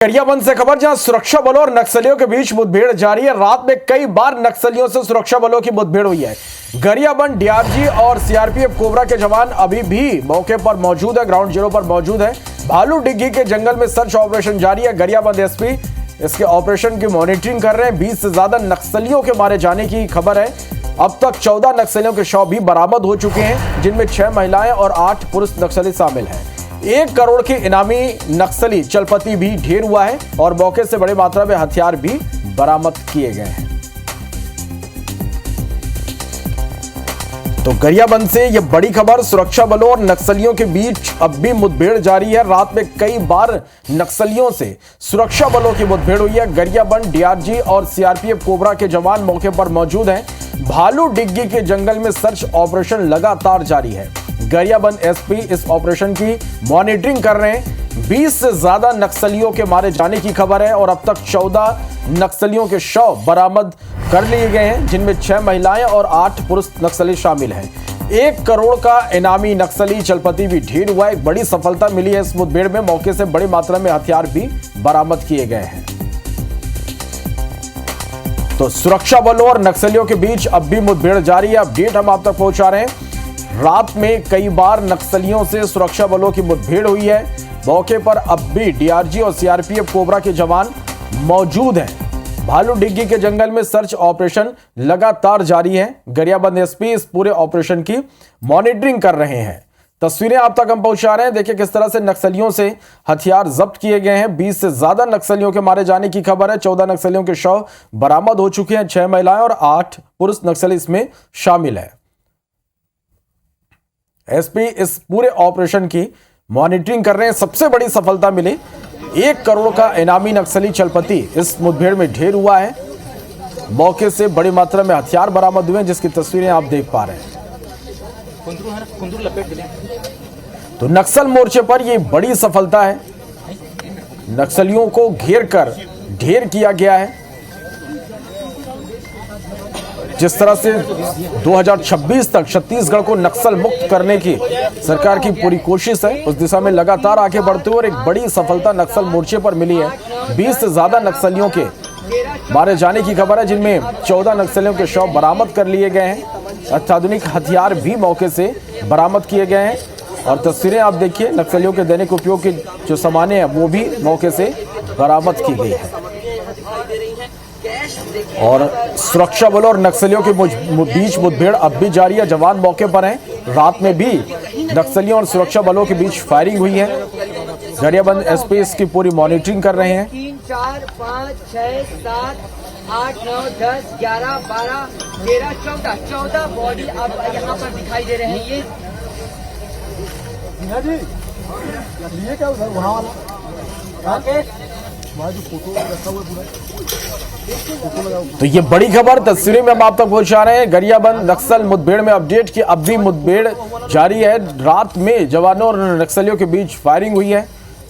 गरियाबंद से खबर, जहां सुरक्षा बलों और नक्सलियों के बीच मुठभेड़ जारी है। रात में कई बार नक्सलियों से सुरक्षा बलों की मुठभेड़ हुई है। गरियाबंद डीआरजी और सीआरपीएफ कोबरा के जवान अभी भी मौके पर मौजूद है, ग्राउंड जीरो पर मौजूद है। भालू डिग्गी के जंगल में सर्च ऑपरेशन जारी है। गरियाबंद एसपी इसके ऑपरेशन की मॉनिटरिंग कर रहे हैं। 20 से ज्यादा नक्सलियों के मारे जाने की खबर है। अब तक 14 नक्सलियों के शव भी बरामद हो चुके हैं, जिनमें 6 महिलाएं और 8 पुरुष नक्सली शामिल हैं। 1 करोड़ के इनामी नक्सली चलपति भी ढेर हुआ है और मौके से बड़ी मात्रा में हथियार भी बरामद किए गए हैं। तो गरियाबंद से यह बड़ी खबर, सुरक्षा बलों और नक्सलियों के बीच अब भी मुठभेड़ जारी है। रात में कई बार नक्सलियों से सुरक्षा बलों की मुठभेड़ हुई है। गरियाबंद डीआरजी और सीआरपीएफ कोबरा के जवान मौके पर मौजूद हैं। भालू डिग्गी के जंगल में सर्च ऑपरेशन लगातार जारी है। गरियाबंद एसपी इस ऑपरेशन की मॉनिटरिंग कर रहे हैं। 20 से ज्यादा नक्सलियों के मारे जाने की खबर है और अब तक 14 नक्सलियों के शव बरामद कर लिए गए हैं, जिनमें 6 महिलाएं और 8 पुरुष नक्सली शामिल हैं। 1 करोड़ का इनामी नक्सली चलपति भी ढेर हुआ है। एक बड़ी सफलता मिली है इस मुठभेड़ में। मौके से बड़ी मात्रा में हथियार भी बरामद किए गए हैं। तो सुरक्षा बलों और नक्सलियों के बीच अब भी मुठभेड़ जारी है। अपडेट हम आप तक पहुंचा रहे हैं। रात में कई बार नक्सलियों से सुरक्षा बलों की मुठभेड़ हुई है। मौके पर अब भी डीआरजी और सीआरपीएफ कोबरा के जवान मौजूद हैं। भालू डिग्गी के जंगल में सर्च ऑपरेशन लगातार जारी है। गरियाबंद एसपी इस पूरे ऑपरेशन की मॉनिटरिंग कर रहे हैं। तस्वीरें आप तक हम पहुंचा रहे हैं। देखिए किस तरह से नक्सलियों से हथियार जब्त किए गए हैं। 20 से ज्यादा नक्सलियों के मारे जाने की खबर है। 14 नक्सलियों के शव बरामद हो चुके हैं। 6 महिलाएं और 8 पुरुष नक्सली इसमें शामिल है। एसपी इस पूरे ऑपरेशन की मॉनिटरिंग कर रहे हैं। सबसे बड़ी सफलता मिली, 1 करोड़ का इनामी नक्सली चलपति इस मुठभेड़ में ढेर हुआ है। मौके से बड़ी मात्रा में हथियार बरामद हुए, जिसकी तस्वीरें आप देख पा रहे हैं। तो नक्सल मोर्चे पर यह बड़ी सफलता है। नक्सलियों को घेर कर ढेर किया गया है। जिस तरह से 2026 तक छत्तीसगढ़ को नक्सल मुक्त करने की सरकार की पूरी कोशिश है, उस दिशा में लगातार आगे बढ़ते हुए और एक बड़ी सफलता नक्सल मोर्चे पर मिली है। 20 से ज्यादा नक्सलियों के मारे जाने की खबर है, जिनमें 14 नक्सलियों के शव बरामद कर लिए गए हैं। अत्याधुनिक हथियार भी मौके से बरामद किए गए हैं और तस्वीरें आप देखिए, नक्सलियों के दैनिक उपयोग के जो सामान है वो भी मौके से बरामद की गई है। और सुरक्षा बलों और नक्सलियों के बीच मुठभेड़ अब भी जारी है। जवान मौके पर हैं। रात में भी नक्सलियों और सुरक्षा बलों के बीच फायरिंग हुई है। गरियाबंद एसपी इसकी पूरी मॉनिटरिंग कर रहे हैं। 3, 4, 5, 6, 7, 8, 9, 10, 11, 12, 13, 14 बॉडी अब यहाँ पर दिखाई दे रहे हैं। ये क्या उधर वहाँ वाला तो ये बड़ी खबर तस्वीरें में हम आप तक पहुंचा रहे हैं। गरियाबंद नक्सल मुठभेड़ में अपडेट की अब भी मुठभेड़ जारी है। रात में जवानों और नक्सलियों के बीच फायरिंग हुई है।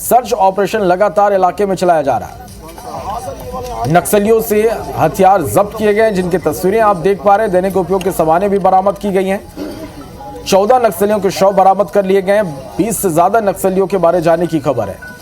सर्च ऑपरेशन लगातार इलाके में चलाया जा रहा है। नक्सलियों से हथियार जब्त किए गए, जिनकी तस्वीरें आप देख पा रहे हैं। दैनिक उपयोग के सामानें भी बरामद की गई हैं। 14 नक्सलियों के शव बरामद कर लिए गए हैं। 20 से ज्यादा नक्सलियों के मारे जाने की खबर है।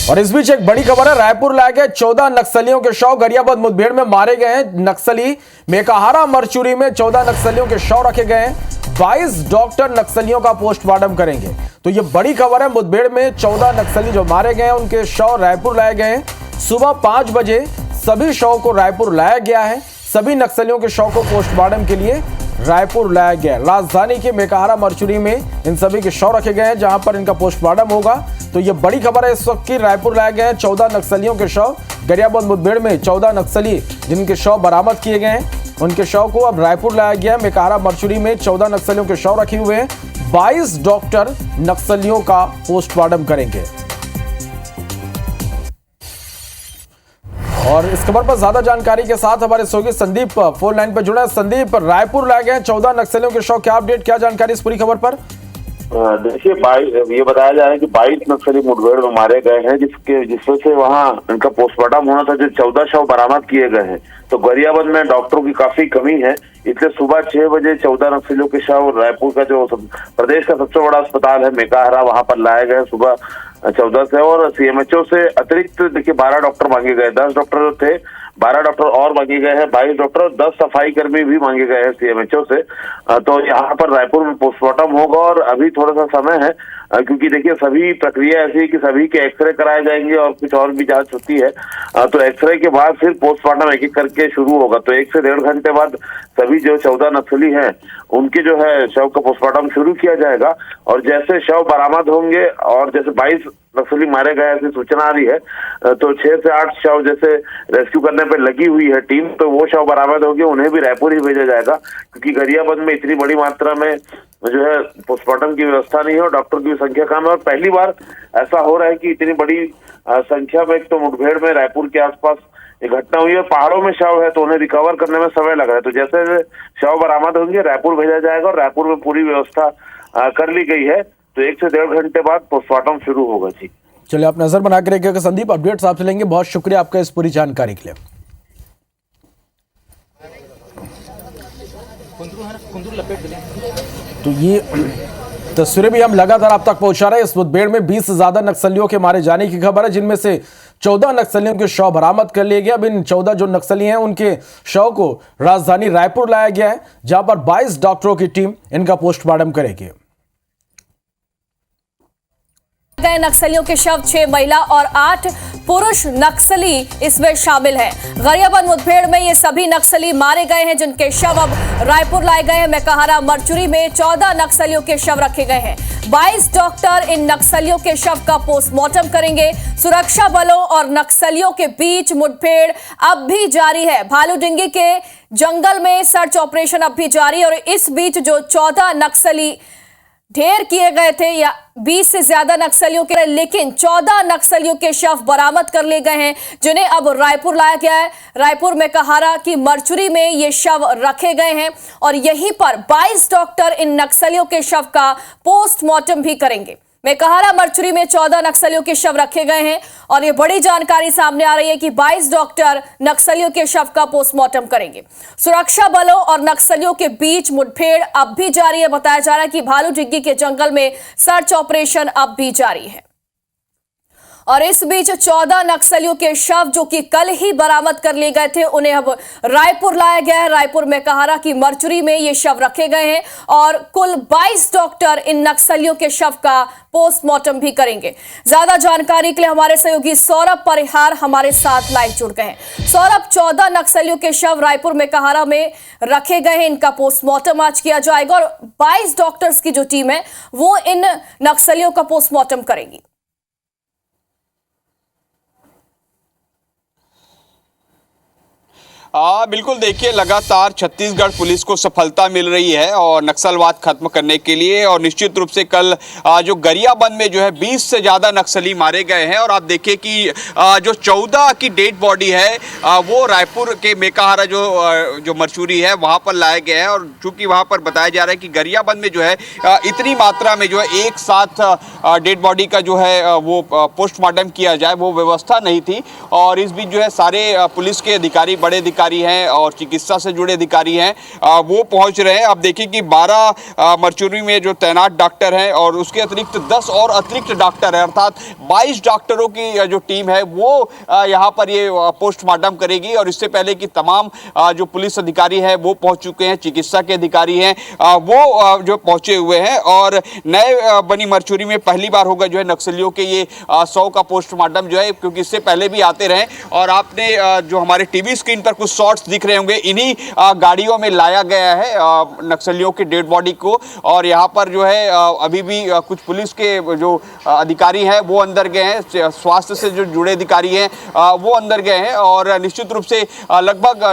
और इस बीच एक बड़ी खबर है, रायपुर लाए गए 14 नक्सलियों के शव। गरियाबंद मुठभेड़ में मारे गए हैं नक्सली। मेकाहारा मरचुरी में 14 नक्सलियों के शव रखे गए हैं। 22 डॉक्टर नक्सलियों का पोस्टमार्टम करेंगे। तो यह बड़ी खबर है। मुठभेड़ में 14 नक्सली जो मारे गए हैं, उनके शव रायपुर लाए गए हैं। सुबह 5 बजे सभी शव को रायपुर लाया गया है। सभी नक्सलियों के शव को पोस्टमार्टम के लिए रायपुर लाया गया। राजधानी के मेकाहारा मरचुरी में इन सभी के शव रखे गए हैं, जहां पर इनका पोस्टमार्टम होगा। तो यह बड़ी खबर है इस वक्त की। रायपुर लाए गए हैं 14 नक्सलियों के शव। गरियाबंद मुठभेड़ में 14 नक्सली जिनके शव बरामद किए गए हैं, उनके शव को अब रायपुर लाया गया है। मेकाहारा मरचुरी में 14 नक्सलियों के शव रखे हुए हैं। 22 डॉक्टर नक्सलियों का पोस्टमार्टम करेंगे। और इस खबर पर ज्यादा जानकारी के साथ हमारे सहयोगी संदीप फोन लाइन पर जुड़े हैं। संदीप, रायपुर लाए गए 14 नक्सलियों के शव, क्या अपडेट, क्या जानकारी इस पूरी खबर पर? देखिए, ये बताया जा रहा है कि 22 नक्सली मुठभेड़ में मारे गए हैं, जिसमें से वहाँ इनका पोस्टमार्टम होना था, जो 14 शव बरामद किए गए हैं। तो गरियाबंद में डॉक्टरों की काफी कमी है, इसलिए सुबह 6 बजे 14 नक्सलियों के शव रायपुर का जो प्रदेश का सबसे बड़ा अस्पताल है मेकाहारा, वहां पर लाए गए सुबह 14 से। और सीएमएचओ से अतिरिक्त देखिए 12 डॉक्टर मांगे गए, 10 डॉक्टर थे, 12 डॉक्टर और मांगे गए हैं, 22 डॉक्टर और 10 सफाई कर्मी भी मांगे गए हैं सीएमएचओ से। तो यहाँ पर रायपुर में पोस्टमार्टम होगा और अभी थोड़ा सा समय है, क्योंकि देखिए सभी प्रक्रिया ऐसी है कि सभी के एक्सरे कराए जाएंगे और कुछ और भी जांच होती है। तो एक्सरे के बाद फिर पोस्टमार्टम एक एक करके शुरू होगा। तो 1 से 1.5 घंटे बाद सभी जो 14 नक्सली हैं उनके जो है शव का पोस्टमार्टम शुरू किया जाएगा। और जैसे शव बरामद होंगे और जैसे 22 नक्सली मारे गए ऐसी सूचना आ रही है, तो 6 से 8 शव जैसे रेस्क्यू करने पे लगी हुई है टीम, तो वो शव बरामद होंगे, उन्हें भी रायपुर ही भेजा जाएगा, क्योंकि गरियाबंद में इतनी बड़ी मात्रा में जो है पोस्टमार्टम की व्यवस्था नहीं है और डॉक्टर की संख्या कम है। और पहली बार ऐसा हो रहा है कि इतनी बड़ी संख्या में, एक तो मुठभेड़ में रायपुर के आसपास एक घटना हुई है, पहाड़ों में शव है तो उन्हें रिकवर करने में समय लग रहा है। तो जैसे शव बरामद होंगे रायपुर भेजा जाएगा और रायपुर में पूरी व्यवस्था कर ली गई है। तो 1 से 1.5 घंटे बाद पोस्टमार्टम शुरू होगा। जी चलिए, आप नजर बना के रखिएगा संदीप, अपडेट्स आपसे लेंगे। बहुत शुक्रिया आपका इस पूरी जानकारी के लिए। तो ये तस्वीरें भी हम लगातार आप तक पहुंचा रहे हैं। इस मुठभेड़ में 20 से ज्यादा नक्सलियों के मारे जाने की खबर है, जिनमें से 14 नक्सलियों के शव बरामद कर लिए गए। अब इन 14 जो नक्सली हैं उनके शव को राजधानी रायपुर लाया गया है, जहां पर 22 डॉक्टरों की टीम इनका पोस्टमार्टम करेगी। गए नक्सलियों के शव 6 महिला और 8 पुरुष नक्सली इसमें शामिल हैं। गरियाबंद मुठभेड़ में ये सभी नक्सली मारे गए हैं, जिनके शव अब रायपुर लाए गए हैं। मेकाहारा मरचुरी में 14 नक्सलियों के शव रखे गए हैं। 22 डॉक्टर इन नक्सलियों के शव का पोस्टमार्टम करेंगे। सुरक्षा बलों और नक्सलियों के बीच मुठभेड़ अब भी जारी है। भालूडिंगी के जंगल में सर्च ऑपरेशन अब भी जारी है और इस बीच जो 14 नक्सली ढेर किए गए थे, या 20 से ज्यादा नक्सलियों के, लेकिन 14 नक्सलियों के शव बरामद कर लिए गए हैं, जिन्हें अब रायपुर लाया गया है। रायपुर में मेकाहारा की मरचुरी में ये शव रखे गए हैं और यहीं पर 22 डॉक्टर इन नक्सलियों के शव का पोस्टमार्टम भी करेंगे। मेकाहारा मरचुरी में 14 नक्सलियों के शव रखे गए हैं और ये बड़ी जानकारी सामने आ रही है कि 22 डॉक्टर नक्सलियों के शव का पोस्टमार्टम करेंगे। सुरक्षा बलों और नक्सलियों के बीच मुठभेड़ अब भी जारी है। बताया जा रहा है कि भालूडिग्गी के जंगल में सर्च ऑपरेशन अब भी जारी है और इस बीच 14 नक्सलियों के शव जो कि कल ही बरामद कर लिए गए थे, उन्हें अब रायपुर लाया गया है। रायपुर मेकाहारा की मरचुरी में ये शव रखे गए हैं और कुल 22 डॉक्टर इन नक्सलियों के शव का पोस्टमार्टम भी करेंगे। ज्यादा जानकारी के लिए हमारे सहयोगी सौरभ परिहार हमारे साथ लाइव जुड़ गए हैं। सौरभ, 14 नक्सलियों के शव रायपुर मेकाहारा में रखे गए हैं, इनका पोस्टमार्टम आज किया जाएगा और 22 डॉक्टर्स की जो टीम है वो इन नक्सलियों का पोस्टमार्टम करेगी। बिल्कुल, देखिए लगातार छत्तीसगढ़ पुलिस को सफलता मिल रही है और नक्सलवाद खत्म करने के लिए, और निश्चित रूप से कल जो गरियाबंद में जो है 20 से ज़्यादा नक्सली मारे गए हैं। और आप देखिए कि जो 14 की डेड बॉडी है वो रायपुर के मेकाहारा जो मरचुरी है वहाँ पर लाया गया है। और चूंकि वहाँ पर बताया जा रहा है कि गरियाबंद में जो है इतनी मात्रा में जो है एक साथ डेड बॉडी का जो है वो पोस्टमार्टम किया जाए वो व्यवस्था नहीं थी। और इस बीच जो है सारे पुलिस के अधिकारी, बड़े अधिकारी हैं और चिकित्सा से जुड़े अधिकारी हैं, वो पहुंच रहे हैं। अब देखिए कि 12 मरचुरी में जो तैनात डॉक्टर हैं और उसके अतिरिक्त 10 और अतिरिक्त डॉक्टर हैं, अर्थात 22 डॉक्टरों की जो टीम है वो यहाँ पर ये पोस्टमार्टम करेगी। और इससे पहले कि तमाम जो पुलिस अधिकारी हैं वो पहुंच चुके हैं, चिकित्सा के अधिकारी हैं वो जो पहुंचे हुए हैं। और नए बनी मरचुरी में पहली बार होगा जो है नक्सलियों के ये 100 का पोस्टमार्टम जो है, क्योंकि इससे पहले भी आते रहे। और आपने जो हमारे टीवी स्क्रीन पर कुछ शॉट्स दिख रहे होंगे, इन्हीं गाड़ियों में लाया गया है नक्सलियों की डेड बॉडी को। और यहाँ पर जो है अभी भी कुछ पुलिस के जो अधिकारी हैं वो अंदर गए हैं, स्वास्थ्य से जो जुड़े अधिकारी हैं वो अंदर गए हैं। और निश्चित रूप से लगभग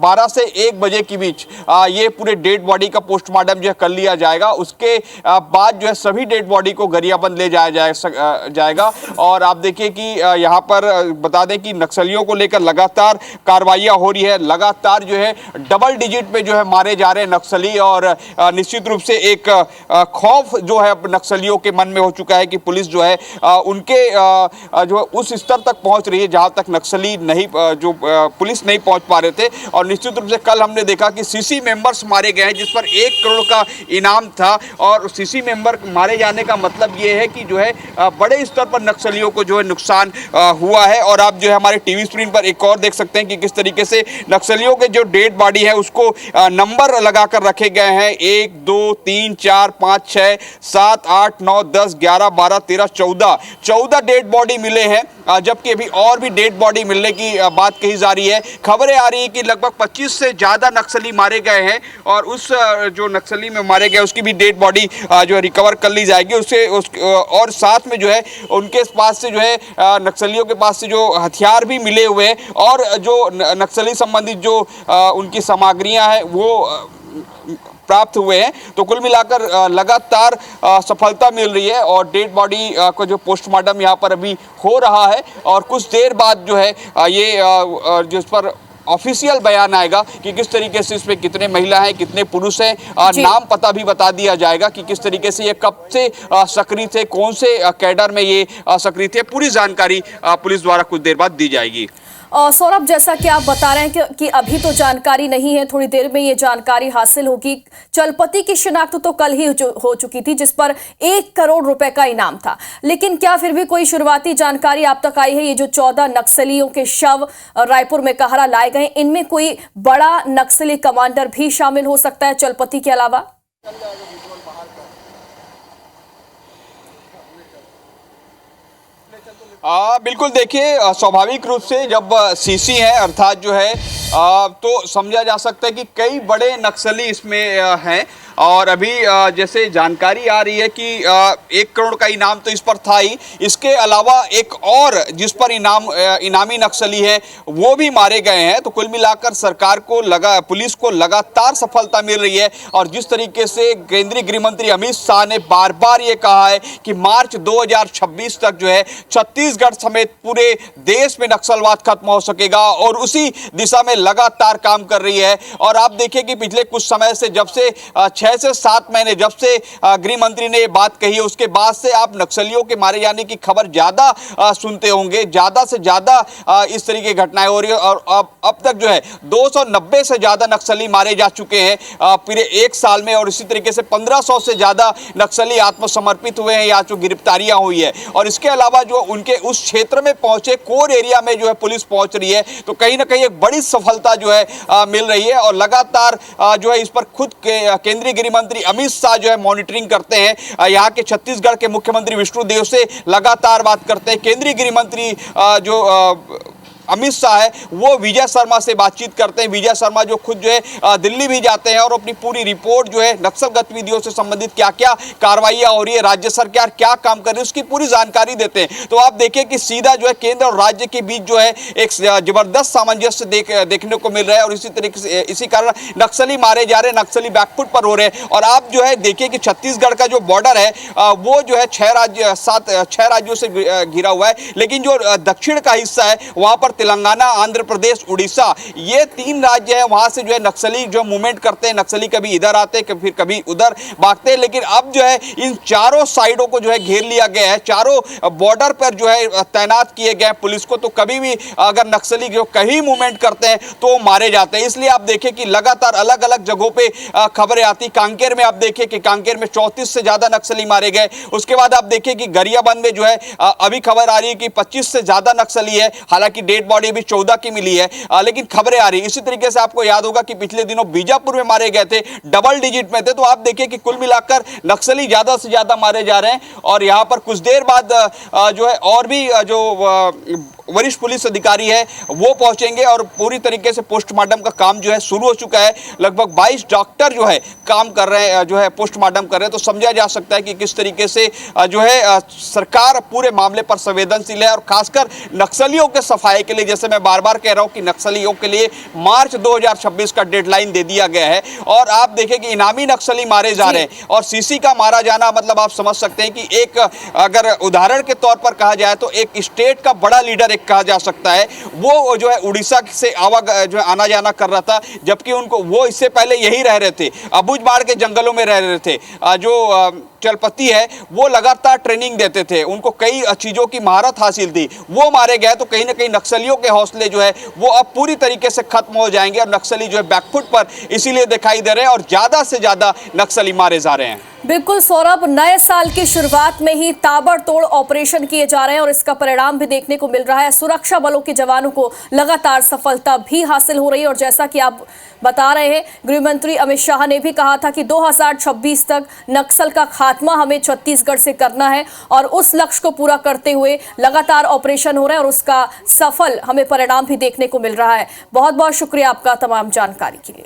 12 से 1 बजे के बीच ये पूरे डेड बॉडी का पोस्टमार्टम जो है कर लिया जाएगा। उसके बाद जो है सभी डेड बॉडी को गरियाबंद ले जाया जाएगा। और आप देखिए कि यहाँ पर बता दें कि नक्सलियों को लेकर लगातार कार्रवाइयाँ हो रही है। लगातार जो है डबल डिजिट पे जो है मारे जा रहे हैं नक्सली और निश्चित रूप से एक खौफ जो है नक्सलियों के मन में हो चुका है कि पुलिस जो है उनके जो है उस स्तर तक पहुंच रही है जहां तक नक्सली नहीं पुलिस नहीं पहुंच पा रहे थे। और निश्चित रूप से कल हमने देखा कि सीसी मेंबर्स मारे गए हैं जिस पर 1 करोड़ का इनाम था। और सीसी मेंबर मारे जाने का मतलब ये है कि जो है बड़े स्तर पर नक्सलियों को जो है नुकसान हुआ है। और आप जो है हमारे टीवी स्क्रीन पर एक और देख सकते हैं कि किस तरीके से नक्सलियों के जो डेड बॉडी है उसको नंबर लगाकर रखे गए हैं। 1 2 3 4 5 6 7 8 9 10 11 12 13 14 डेड बॉडी मिले हैं, जबकि अभी और भी डेड बॉडी मिलने की बात कही जा रही है। खबरें आ रही है कि लगभग 25 से ज़्यादा नक्सली मारे गए हैं और उस जो नक्सली में मारे गए उसकी भी डेड बॉडी जो है रिकवर कर ली जाएगी और साथ में जो है उनके पास से जो है नक्सलियों के पास से जो हथियार भी मिले हुए हैं और जो नक्सली संबंधित जो उनकी सामग्रियां हैं वो प्राप्त हुए हैं। तो कुल मिलाकर लगातार सफलता मिल रही है और डेड बॉडी को जो पोस्टमार्टम यहाँ पर अभी हो रहा है और कुछ देर बाद जो है ये जिस पर ऑफिशियल बयान आएगा कि किस तरीके से इसमें कितने महिला हैं कितने पुरुष हैं, नाम पता भी बता दिया जाएगा कि किस तरीके से ये कब से सक्रिय थे, कौन से कैडर में ये सक्रिय थे। पूरी जानकारी पुलिस द्वारा कुछ देर बाद दी जाएगी। सौरभ, जैसा कि आप बता रहे हैं कि अभी तो जानकारी नहीं है, थोड़ी देर में ये जानकारी हासिल होगी। चलपति की शिनाख्त तो कल ही हो चुकी थी जिस पर 1 करोड़ रुपए का इनाम था, लेकिन क्या फिर भी कोई शुरुआती जानकारी आप तक आई है? ये जो 14 नक्सलियों के शव रायपुर में कहरा लाए गए, इनमें कोई बड़ा नक्सली कमांडर भी शामिल हो सकता है चलपति के अलावा? बिल्कुल, देखिए स्वाभाविक रूप से जब सीसी है अर्थात जो है तो समझा जा सकता है कि कई बड़े नक्सली इसमें हैं। और अभी जैसे जानकारी आ रही है कि 1 करोड़ का इनाम तो इस पर था ही, इसके अलावा एक और जिस पर इनामी नक्सली है वो भी मारे गए हैं। तो कुल मिलाकर सरकार को पुलिस को लगातार सफलता मिल रही है। और जिस तरीके से केंद्रीय गृह मंत्री अमित शाह ने बार बार ये कहा है कि मार्च 2026 तक जो है छत्तीसगढ़ समेत पूरे देश में नक्सलवाद खत्म हो सकेगा और उसी दिशा में लगातार काम कर रही है। और आप देखिए कि पिछले कुछ समय से जब से 6 से 7 महीने जब से गृह मंत्री ने ये बात कही है उसके बाद से आप नक्सलियों के मारे जाने की खबर ज्यादा सुनते होंगे, ज्यादा से ज्यादा इस तरीके की घटनाएं हो रही है। और अब तक जो है 290 से ज्यादा नक्सली मारे जा चुके हैं पूरे 1 साल में और इसी तरीके से 1500 से ज्यादा नक्सली आत्मसमर्पित हुए हैं या जो गिरफ्तारियां हुई है। और इसके अलावा जो उनके उस क्षेत्र में पहुंचे कोर एरिया में जो है पुलिस पहुंच रही है, तो कहीं ना कहीं एक बड़ी सफलता जो है मिल रही है। और लगातार जो है इस पर खुद केंद्रीय गृह मंत्री अमित शाह जो है मॉनिटरिंग करते हैं। यहाँ के छत्तीसगढ़ के मुख्यमंत्री विष्णुदेव से लगातार बात करते हैं। केंद्रीय गृह मंत्री जो अमित शाह है वो विजय शर्मा से बातचीत करते हैं। विजय शर्मा जो खुद जो है दिल्ली भी जाते हैं और अपनी पूरी रिपोर्ट जो है नक्सल गतिविधियों से संबंधित क्या क्या कार्रवाइयां हो रही है, राज्य सरकार क्या काम कर रही है, उसकी पूरी जानकारी देते हैं। तो आप देखिए कि सीधा जो है केंद्र और राज्य के बीच जो है एक जबरदस्त सामंजस्य देखने को मिल रहा है और इसी तरीके से इसी कारण नक्सली मारे जा रहे हैं, नक्सली बैकफुट पर हो रहे हैं। और आप जो है देखिए कि छत्तीसगढ़ का जो बॉर्डर है वो जो है 6 राज्यों से घिरा हुआ है, लेकिन जो दक्षिण का हिस्सा है वहां पर तेलंगाना, आंध्र प्रदेश, उड़ीसा, ये 3 राज्य हैं। वहां से जो है नक्सली जो मूवमेंट करते हैं, नक्सली कभी इधर आते हैं फिर कभी उधर भागते हैं। लेकिन अब जो है इन चारों साइडों को जो है घेर लिया गया है, चारों बॉर्डर पर जो है तैनात किए गए पुलिस को। तो कभी भी अगर नक्सली जो कहीं मूवमेंट करते हैं तो मारे जाते हैं। इसलिए आप देखिए कि लगातार अलग अलग जगहों पे खबरें आती। कांकेर में आप देखिए कि कांकेर में 34 से ज्यादा नक्सली मारे गए। उसके बाद आप देखिए कि गरियाबंद में जो है अभी खबर आ रही है कि 25 से ज्यादा नक्सली है, हालांकि डेड बॉडी भी 14 की मिली है, लेकिन खबरें आ रही है। इसी तरीके से आपको याद होगा कि पिछले दिनों बीजापुर में मारे गए थे, डबल डिजिट में थे। तो आप देखिए कि कुल मिलाकर नक्सली ज्यादा से ज्यादा मारे जा रहे हैं। और यहां पर कुछ देर बाद जो है और भी जो वरिष्ठ पुलिस अधिकारी है वो पहुंचेंगे और पूरी तरीके से पोस्टमार्टम का काम जो है शुरू हो चुका है। लगभग 22 डॉक्टर जो है काम कर रहे हैं, जो है पोस्टमार्टम कर रहे हैं। तो समझा जा सकता है कि किस तरीके से जो है सरकार पूरे मामले पर संवेदनशील है और खासकर नक्सलियों के सफाई के लिए, जैसे मैं बार बार कह रहा हूं कि नक्सलियों के लिए मार्च 2026 का डेडलाइन दे दिया गया है। और आप देखें कि इनामी नक्सली मारे जा रहे हैं और सीसी का मारा जाना, मतलब आप समझ सकते हैं कि एक अगर उदाहरण के तौर पर कहा जाए तो एक स्टेट का बड़ा लीडर एक कहा जा सकता है, वो जो है उड़ीसा से जो है आना जाना कर रहा था, जबकि उनको वो इससे पहले यही रह रहे थे, अबुझमाड़ के जंगलों में रह रहे थे। जो चलपति है वो लगातार ट्रेनिंग देते थे, उनको कई चीज़ों की महारत हासिल थी, वो मारे गए। तो कहीं ना कहीं नक्सलियों के हौसले जो है वो अब पूरी तरीके से खत्म हो जाएंगे और नक्सली जो है बैकफुट पर इसीलिए दिखाई दे रहे हैं और ज़्यादा से ज़्यादा नक्सली मारे जा रहे हैं। बिल्कुल सौरभ, नए साल की शुरुआत में ही ताबड़तोड़ ऑपरेशन किए जा रहे हैं और इसका परिणाम भी देखने को मिल रहा है। सुरक्षा बलों के जवानों को लगातार सफलता भी हासिल हो रही है और जैसा कि आप बता रहे हैं, गृह मंत्री अमित शाह ने भी कहा था कि 2026 तक नक्सल का खात्मा हमें छत्तीसगढ़ से करना है और उस लक्ष्य को पूरा करते हुए लगातार ऑपरेशन हो रहा है और उसका सफल हमें परिणाम भी देखने को मिल रहा है। बहुत बहुत शुक्रिया आपका तमाम जानकारी के लिए।